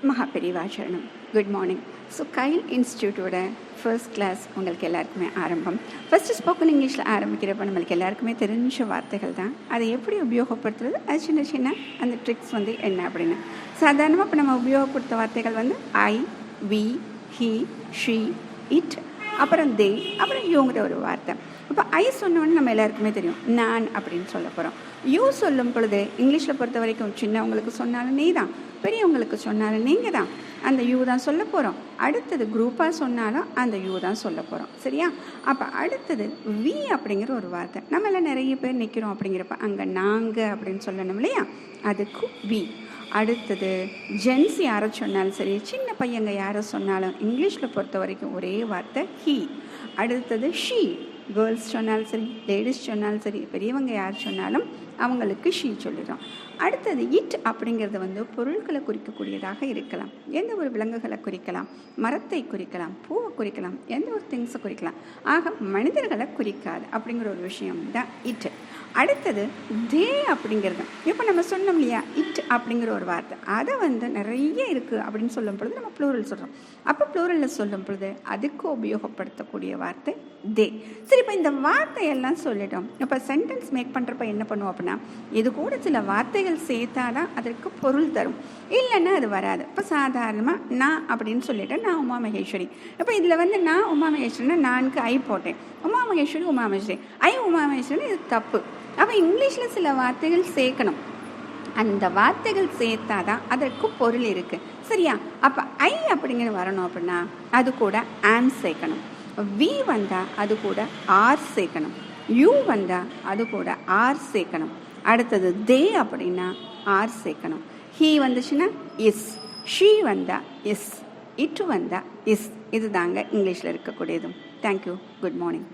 மகாபெரிவாச்சரணம். Good morning. So Kyle இன்ஸ்டியூட்டோட first class உங்களுக்கு எல்லாருக்குமே ஆரம்பம். ஃபஸ்ட்டு ஸ்போக்கன் இங்கிலீஷில் ஆரம்பிக்கிறப்ப நம்மளுக்கு எல்லாருக்குமே தெரிஞ்ச வார்த்தைகள் தான். அதை எப்படி உபயோகப்படுத்துறது, அது சின்ன சின்ன அந்த ட்ரிக்ஸ் என்ன அப்படின்னு. சாதாரணமாக இப்போ நம்ம உபயோகப்படுத்த வார்த்தைகள் ஐ, வி, ஹி, ஷீ, இட், அப்புறம் தே, அப்புறம் யூங்கிற ஒரு வார்த்தை. இப்போ ஐ சொன்னோன்னு நம்ம எல்லாருக்குமே தெரியும், நான் அப்படின்னு சொல்ல போகிறோம். யூ சொல்லும் பொழுது இங்கிலீஷில் பொறுத்த வரைக்கும் சின்னவங்களுக்கு சொன்னாலும் நீ தான், பெரியவங்களுக்கு சொன்னாலும் நீங்கள் தான், அந்த யூ தான் சொல்ல போகிறோம். அடுத்தது குரூப்பாக சொன்னாலும் அந்த யூ தான் சொல்ல போகிறோம். சரியா? அப்போ அடுத்தது வி அப்படிங்கிற ஒரு வார்த்தை. நம்மளாம் நிறைய பேர் நிற்கிறோம் அப்படிங்கிறப்ப அங்கே நாங்கள் அப்படின்னு சொல்லணும் இல்லையா, அதுக்கு வி. அடுத்தது ஜென்ஸ் யாரை சொன்னாலும் சரி, சின்ன பையங்க யாரை சொன்னாலும் இங்கிலீஷில் பொறுத்த வரைக்கும் ஒரே வார்த்தை ஹீ. அடுத்தது ஷீ, கேர்ள்ஸ் சொன்னாலும் சரி, லேடிஸ் சொன்னாலும் சரி, பெரியவங்க யார் சொன்னாலும் அவங்களுக்கு ஷீ சொல்லிடுறோம். அடுத்தது இட் அப்படிங்கிறது பொருட்களை குறிக்கக்கூடியதாக இருக்கலாம். எந்த ஒரு விலங்குகளை குறிக்கலாம், மரத்தை குறிக்கலாம், பூவை குறிக்கலாம், எந்த ஒரு திங்ஸை குறிக்கலாம். ஆக மனிதர்களை குறிக்காது அப்படிங்கிற ஒரு விஷயம் தான் இட். அடுத்தது தே அப்படிங்கிறது. இப்போ நம்ம சொன்னோம் இல்லையா, இட் அப்படிங்கிற ஒரு வார்த்தை, அதை நிறைய இருக்குது அப்படின்னு சொல்லும் பொழுது நம்ம ப்ளூரல் சொல்கிறோம். அப்போ ப்ளூரலில் சொல்லும் பொழுது அதுக்கு உபயோகப்படுத்தக்கூடிய வார்த்தை தே. சரி, இப்போ இந்த வார்த்தையெல்லாம் சொல்லிட்டோம். இப்போ சென்டென்ஸ் மேக் பண்ணுறப்ப என்ன பண்ணுவோம் அப்படின்னா, இது கூட சில வார்த்தைகள் சேர்த்தாதான் அதற்கு பொருள் தரும், இல்லைன்னா அது வராது. இப்போ சாதாரணமாக நான் அப்படின்னு சொல்லிட்டேன், நான் உமா மகேஸ்வரி. இப்போ இதில் நான் உமா மகேஸ்வரினா நான்கு ஐ போட்டேன், உமா மகேஸ்வரி உமா மகேஸ்வரி, ஐ உமா மகேஸ்வரி, இது தப்பு. அப்போ இங்கிலீஷில் சில வார்த்தைகள் சேர்க்கணும், அந்த வார்த்தைகள் சேர்த்தாதான் அதற்கு பொருள் இருக்குது. சரியா? அப்போ ஐ அப்படிங்கிற வரணும் அப்படின்னா அது கூட ஆம் சேர்க்கணும், வி வந்தால் அது கூட ஆர் சேர்க்கணும், யூ வந்தால் அது கூட ஆர் சேர்க்கணும். அடுத்தது தே அப்படின்னா ஆர் சேர்க்கணும். ஹீ வந்துச்சுன்னா இஸ், ஷீ வந்தால் இஸ், இட் வந்தால் இஸ். இது தாங்க இங்கிலீஷில் இருக்கக்கூடியதும். தேங்க்யூ. Good morning.